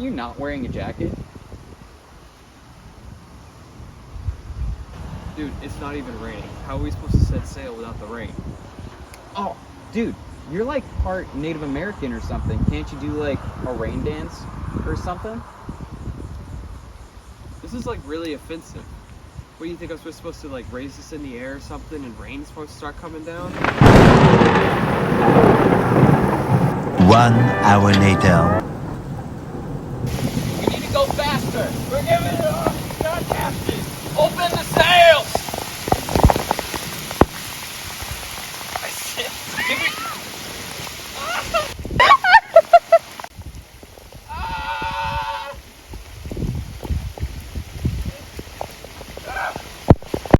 you not wearing a jacket? Dude, it's not even raining. How are we supposed to set sail without the rain? Oh, dude, you're like part Native American or something. Can't you do like a rain dance or something? This is like really offensive. What do you think, we're supposed to like raise this in the air or something and rain's supposed to start coming down? 1 hour later. We need to go faster. We're giving it off. Not captain. Open the sails.